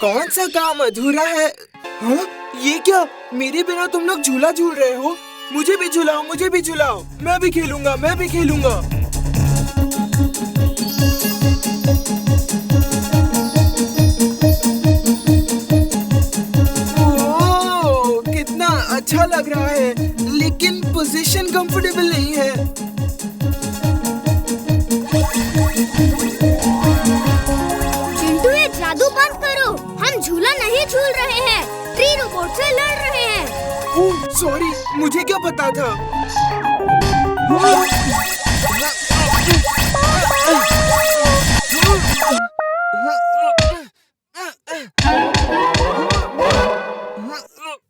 कौन सा काम अधूरा है? हाँ, ये क्या? मेरे बिना तुम लोग झूला झूल रहे हो? मुझे भी झुलाओ, मुझे भी झुलाओ। मैं भी खेलूंगा, मैं भी खेलूंगा। ओह, कितना अच्छा लग रहा है, लेकिन पोजीशन कंफर्टेबल नहीं है। चिंटू, ये जादू बंद करो। हम झूला नहीं झूल रहे हैं, ट्री रोबोट से लड़ रहे हैं। ओह, सॉरी, मुझे क्या पता था।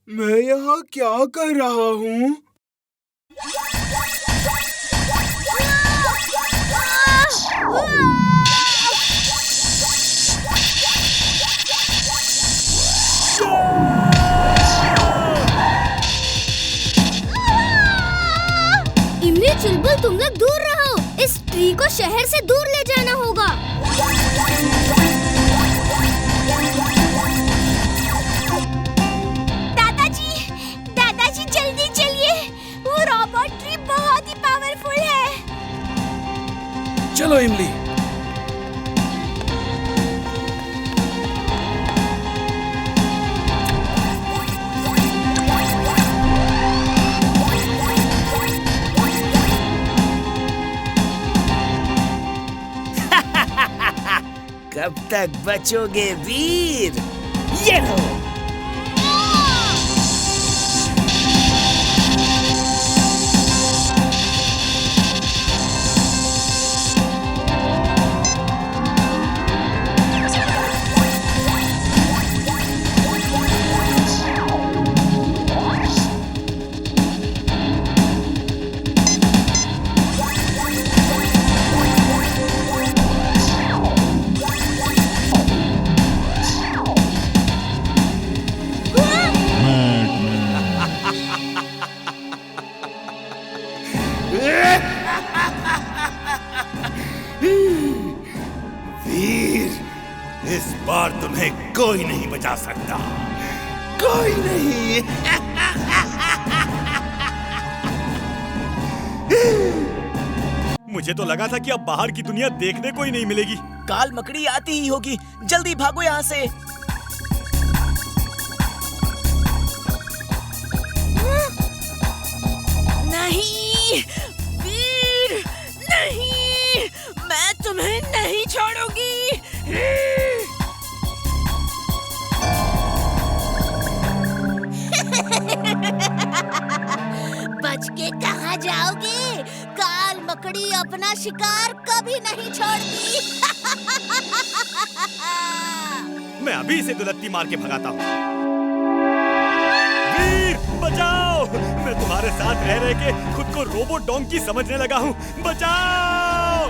मैं यहाँ क्या कर रहा हूँ? इमली, चुलबुल, तुम लोग दूर रहो। इस ट्री को शहर से दूर ले जाना होगा। दादाजी जल्दी चलिए। वो रोबोट ट्री बहुत ही पावरफुल है। चलो इमली। कब तक बचोगे वीर? ये लो। वीर, इस बार तुम्हें कोई नहीं बचा सकता, कोई नहीं। मुझे तो लगा था कि अब बाहर की दुनिया देखने को ही नहीं मिलेगी। काल मकड़ी आती ही होगी, जल्दी भागो यहाँ से। नहीं वीर, नहीं, मैं तुम्हें नहीं छोड़ूंगी। बच के कहाँ जाओगे? काल मकड़ी अपना शिकार कभी नहीं छोड़ती। मैं अभी इसे दुलत्ती मार के भगाता हूँ। वीर, बचाओ! मैं तुम्हारे साथ रह रह के खुद को रोबोट डोंकी समझने लगा हूँ। बचाओ!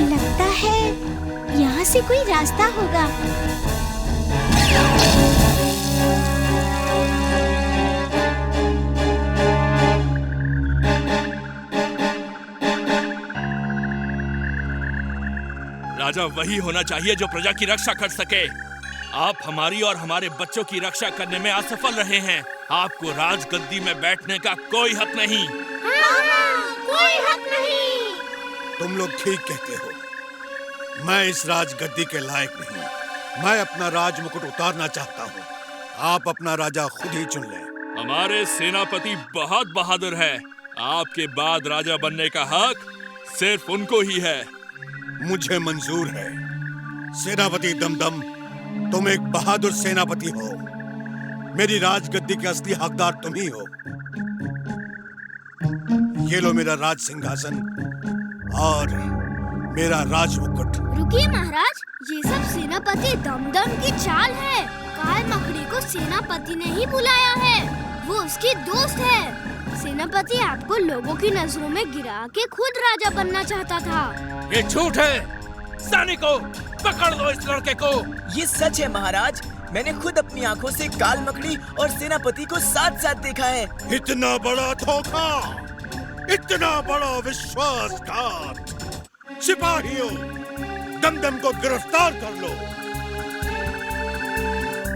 लगता है यहाँ से कोई रास्ता होगा। राजा वही होना चाहिए जो प्रजा की रक्षा कर सके। आप हमारी और हमारे बच्चों की रक्षा करने में असफल रहे हैं। आपको राजगद्दी में बैठने का कोई हक नहीं। कोई हक नहीं। तुम लोग ठीक कहते हो। मैं इस राजगद्दी के लायक नहीं। मैं अपना राज मुकुट उतारना चाहता हूँ। आप अपना राजा खुद ही चुन लें। हमारे सेनापति बहुत बहादुर है। आपके बाद राजा बनने का हक सिर्फ उनको ही है। मुझे मंजूर है। सेनापति दमदम, तुम एक बहादुर सेनापति हो। मेरी राजगद्दी के असली हकदार तुम ही हो। ये लो मेरा राज सिंहासन और मेरा राज मुकुट। रुकिए महाराज, ये सब सेनापति दमदम की चाल है। काल मकड़ी को सेनापति ने ही बुलाया है। वो उसकी दोस्त है। सेनापति आपको लोगों की नजरों में गिरा के खुद राजा बनना चाहता था। ये झूठ है। सैनिकों, पकड़ लो इस लड़के को। ये सच है महाराज, मैंने खुद अपनी आंखों से काल मकड़ी और सेनापति को साथ साथ देखा है। इतना बड़ा धोखा, इतना बड़ा विश्वासघात। सिपाहियों, नंदन को गिरफ्तार कर लो।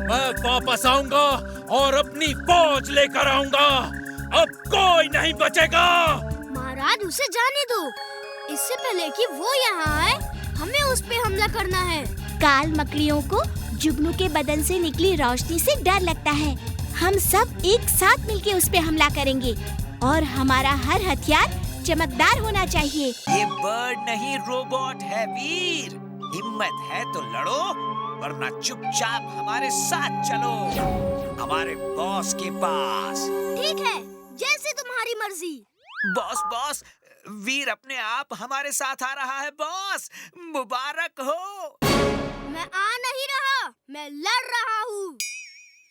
मैं वापस आऊंगा और अपनी फौज लेकर आऊंगा। अब कोई नहीं बचेगा। महाराज उसे जाने दो। इससे पहले कि वो यहाँ आए, हमें उस पे हमला करना है। काल मकड़ियों को जुगनू के बदन से निकली रोशनी से डर लगता है। हम सब एक साथ मिलके उस पे हमला करेंगे और हमारा हर हथियार चमकदार होना चाहिए। ये बर्ड नहीं रोबोट है वीर। हिम्मत है तो लड़ो, वरना चुपचाप हमारे साथ चलो हमारे बॉस के पास। ठीक है, जैसे तुम्हारी मर्जी। बॉस बॉस, वीर अपने आप हमारे साथ आ रहा है बॉस। मुबारक हो। मैं आ नहीं रहा, मैं लड़ रहा हूँ।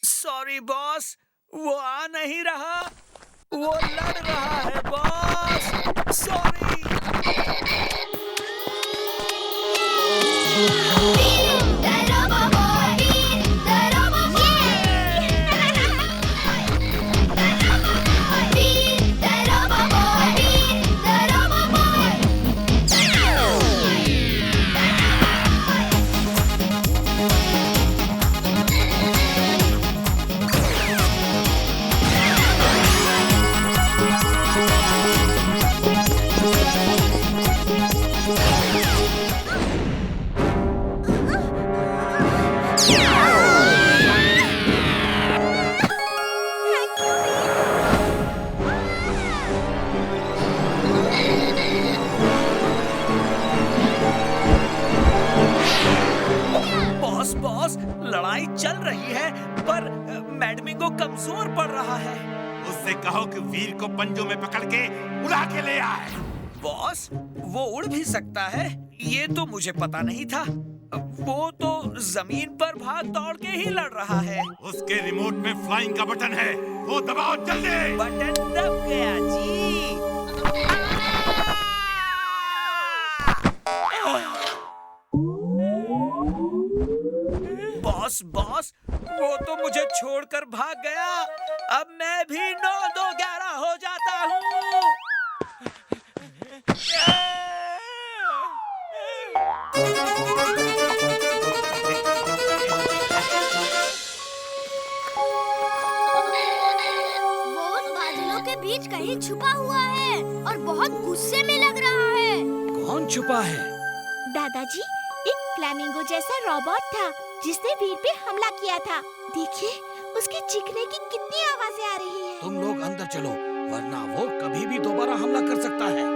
सॉरी बॉस, वो आ नहीं रहा, वो लड़ रहा है बॉस। सॉरी। लड़ाई चल रही है पर मैडमिंगो कमजोर पड़ रहा है। उससे कहो कि वीर को पंजों में पकड़ के उड़ा के ले आए। बॉस, वो उड़ भी सकता है, ये तो मुझे पता नहीं था। वो तो जमीन पर भाग दौड़ के ही लड़ रहा है। उसके रिमोट में फ्लाइंग का बटन है, वो दबाओ जल्दी। बटन दब गया जी। बॉस बॉस, वो तो मुझे छोड़कर भाग गया। अब मैं भी 9-2-11 हो जाता हूँ। वो बादलों के बीच कहीं छुपा हुआ है और बहुत गुस्से में लग रहा है। कौन छुपा है? दादाजी, एक फ्लैमिंगो जैसा रोबोट था जिसने वीर पे हमला किया था। देखिए, उसके चीखने की कितनी आवाजें आ रही हैं। तुम लोग अंदर चलो, वरना वो कभी भी दोबारा हमला कर सकता है।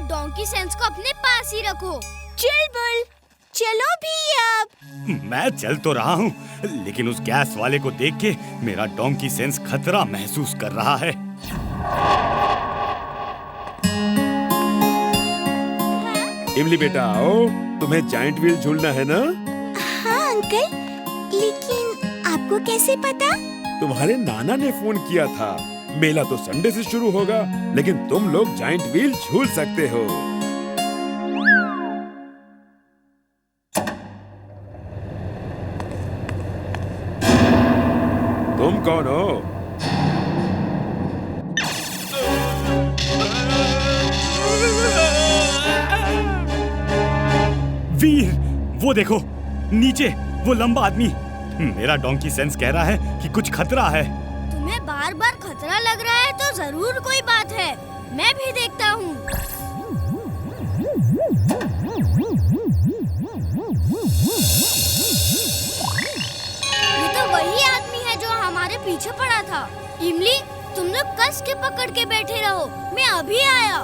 डोंकी सेंस को अपने पास ही रखो। चल बुल, चलो भी अब। मैं चल तो रहा हूँ, लेकिन उस गैस वाले को देख के मेरा डोंकी सेंस खतरा महसूस कर रहा है। इमली बेटा आओ, तुम्हें जायंट व्हील झूलना है ना? हाँ अंकल, लेकिन आपको कैसे पता? तुम्हारे नाना ने फोन किया था। मेला तो संडे से शुरू होगा, लेकिन तुम लोग जायंट व्हील झूल सकते हो। तुम कौन हो? वीर, वो देखो नीचे, वो लंबा आदमी। मेरा डोंकी सेंस कह रहा है कि कुछ खतरा है। तुम्हें बार बार खतरा लग रहा है तो जरूर कोई बात है। मैं भी देखता हूँ। ये तो वही आदमी है जो हमारे पीछे पड़ा था। इमली, तुम लोग कस के पकड़ के बैठे रहो, मैं अभी आया।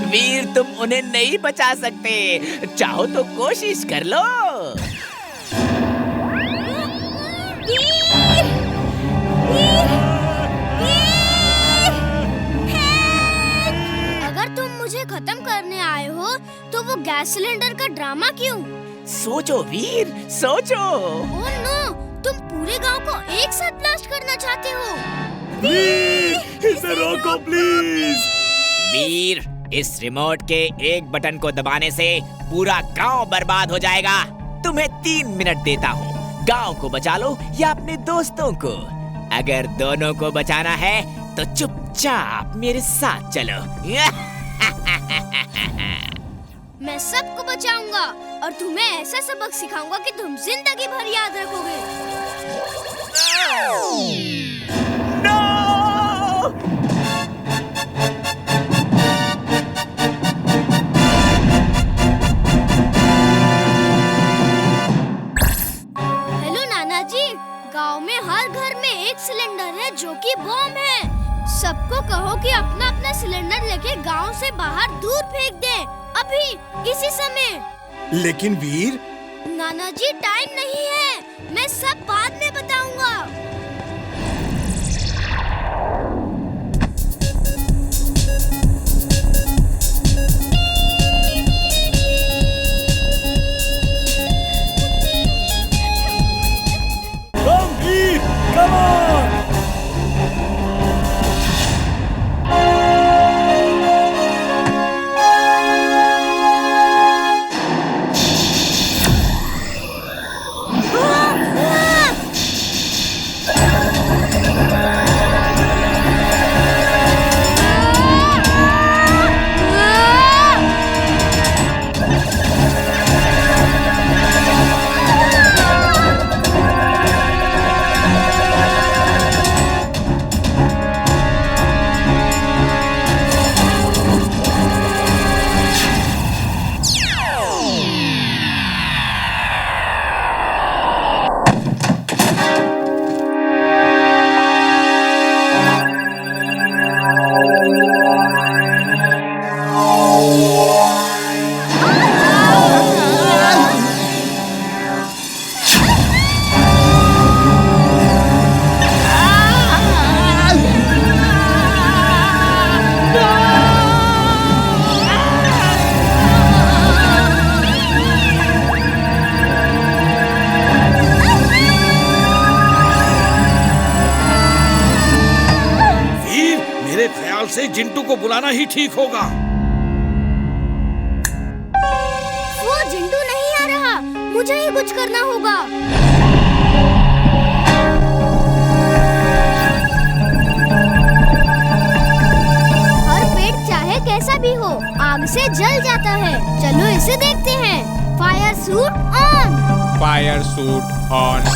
वीर, तुम उन्हें नहीं बचा सकते। चाहो तो कोशिश कर लो। अगर तुम मुझे खत्म करने आए हो तो वो गैस सिलेंडर का ड्रामा क्यों? सोचो वीर, सोचो। ओह नो, तुम पूरे गांव को एक साथ ब्लास्ट करना चाहते हो? वीर, इसे रोको प्लीज। वीर, इस रिमोट के एक बटन को दबाने से पूरा गांव बर्बाद हो जाएगा। तुम्हें 3 मिनट देता हूँ। गांव को बचा लो या अपने दोस्तों को। अगर दोनों को बचाना है तो चुपचाप मेरे साथ चलो। मैं सबको बचाऊंगा और तुम्हें ऐसा सबक सिखाऊंगा कि तुम जिंदगी भर याद रखोगे। हेलो नाना जी, गांव में हर घर में एक सिलेंडर है जो कि बम है। सबको कहो कि अपना अपना सिलेंडर लेके गांव से बाहर दूर फेंक दें, अभी इसी समय। लेकिन वीर, नाना जी टाइम नहीं है, मैं सब बाद में बताऊंगा। कम वीर, कम ऑन। से जिंटू को बुलाना ही ठीक होगा। वो जिंटू नहीं आ रहा, मुझे ही कुछ करना होगा। हर पेड़ चाहे कैसा भी हो, आग से जल जाता है। चलो इसे देखते हैं। Fire suit on. Fire suit on.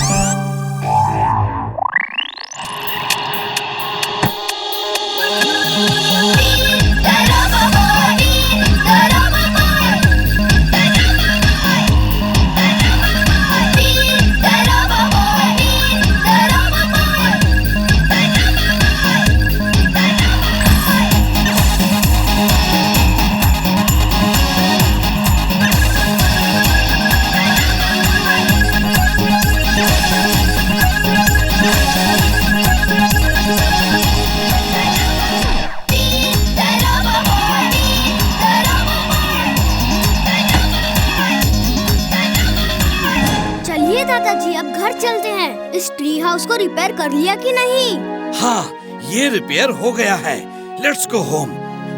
दादाजी अब घर चलते हैं। इस ट्री हाउस को रिपेयर कर लिया कि नहीं? हाँ, ये रिपेयर हो गया है। Let's go home.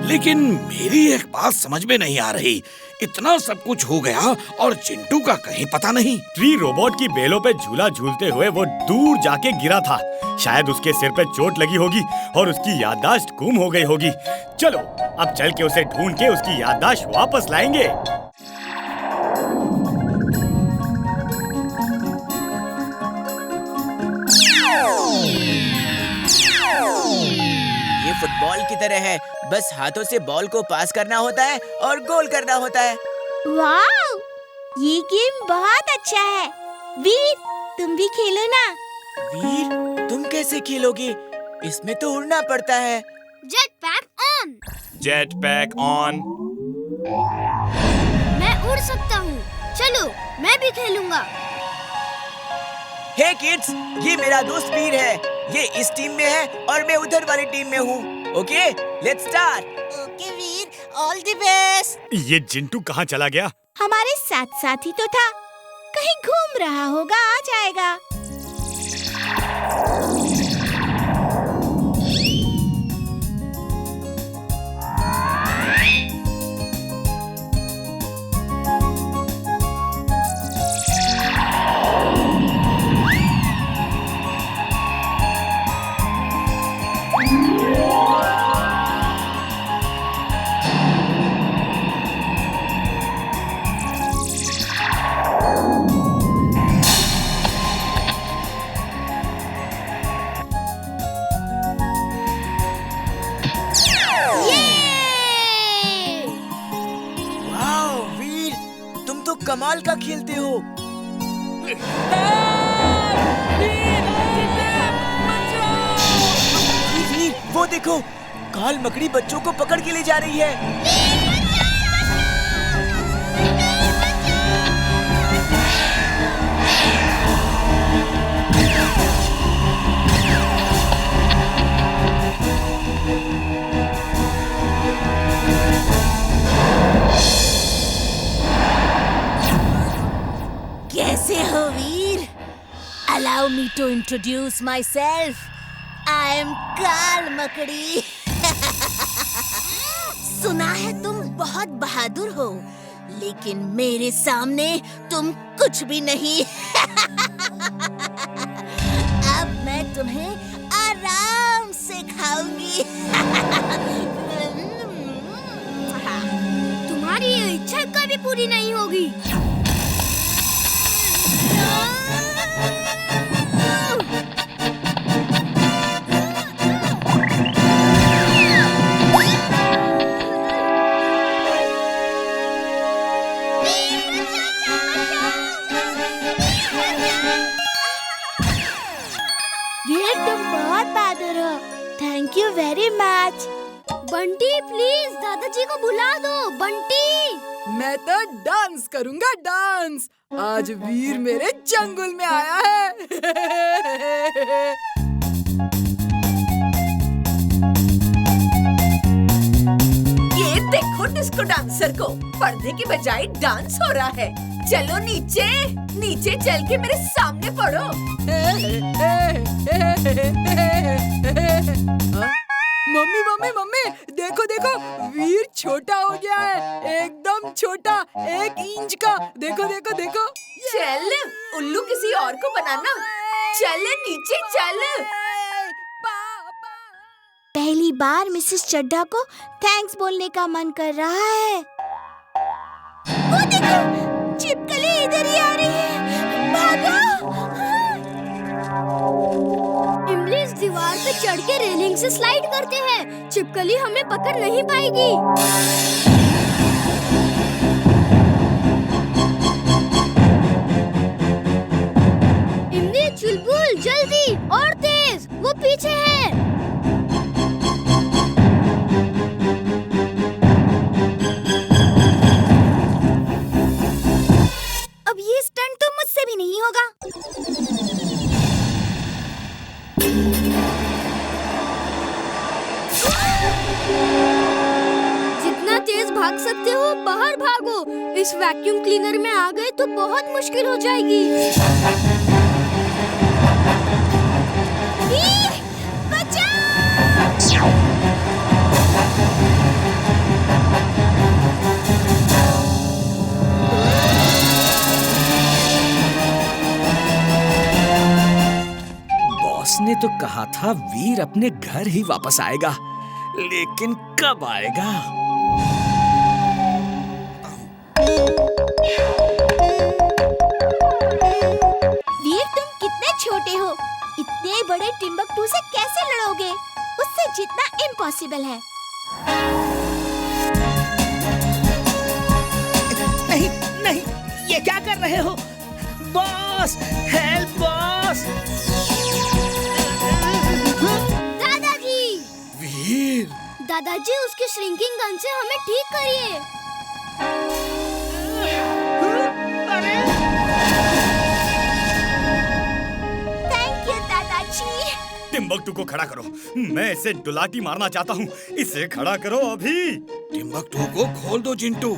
लेकिन मेरी एक बात समझ में नहीं आ रही, इतना सब कुछ हो गया और चिंटू का कहीं पता नहीं। ट्री रोबोट की बेलों पे झूला झूलते हुए वो दूर जाके गिरा था। शायद उसके सिर पे चोट लगी होगी और उसकी याददाश्त गुम हो गई होगी। चलो अब चल के उसे ढूंढ के उसकी याददाश्त वापस लाएंगे। ये फुटबॉल की तरह है, बस हाथों से बॉल को पास करना होता है और गोल करना होता है। वाह, ये गेम बहुत अच्छा है। वीर, तुम भी खेलो ना। वीर, तुम कैसे खेलोगे? इसमें तो उड़ना पड़ता है। Jet pack on. Jet pack on. मैं उड़ सकता हूँ। चलो मैं भी खेलूंगा। हे किड्स, ये मेरा दोस्त वीर है। ये इस टीम में है और मैं उधर वाली टीम में हूँ। Okay, let's start. Okay Veer, all the best. ये जिंटू कहाँ चला गया? हमारे साथ साथ ही तो था। कहीं घूम रहा होगा, आ जाएगा। कमाल का खेलते हो। वीर, वो देखो, काल मकड़ी बच्चों को पकड़ के ले जा रही है। कैसे हो वीर? Allow me to introduce myself. I am काल मकड़ी। सुना है तुम बहुत बहादुर हो, लेकिन मेरे सामने तुम कुछ भी नहीं। अब मैं तुम्हें आराम से खाऊंगी। तुम्हारी ये इच्छा कभी पूरी नहीं होगी। वीर, तुम बहुत बहादुर हो। Thank you very much. Bunty please दादाजी को बुला दो। बंटी, मैं तो डांस करूंगा, डांस। आज वीर मेरे जंगल में आया है। ये देखो डिस्को डांसर को, पर्दे की बजाय डांस हो रहा है। चलो नीचे, नीचे चल के मेरे सामने पड़ो। मम्मी मम्मी मम्मी, देखो देखो, वीर छोटा हो गया है, एकदम छोटा, 1 इंच का। देखो देखो देखो। चल, उल्लू किसी और को बनाना। चल नीचे चल। पहली बार मिसेस चड्ढा को थैंक्स बोलने का मन कर रहा है। वो देखो, छिपकली इधर ही आ रही है। भागो! इमली इस दीवार पे चढ़ के रेलिंग से स्लाइड करते हैं। छिपकली हमें पकड़ नहीं पाएगी। इमली, चुलबुल, जल्दी और तेज, वो पीछे है। अब ये स्टंट तो मुझसे भी नहीं होगा। जितना तेज भाग सकते हो बाहर भागो। इस वैक्यूम क्लीनर में आ गए तो बहुत मुश्किल हो जाएगी। वीर, बचाओ! बॉस ने तो कहा था वीर अपने घर ही वापस आएगा, लेकिन कब आएगा? वीर, तुम कितने छोटे हो, इतने बड़े टिम्बकटू से कैसे लड़ोगे? उससे जीतना इम्पॉसिबल है। नहीं नहीं, ये क्या कर रहे हो? Boss, help boss! दादाजी! वीर! दादाजी, उसकी श्रिंकिंग गन से हमें ठीक करिए। थैंक यू दादाजी। टिम्बकटू को खड़ा करो, मैं इसे डुलाटी मारना चाहता हूँ। इसे खड़ा करो अभी। टिम्बकटू को खोल दो जिंटू।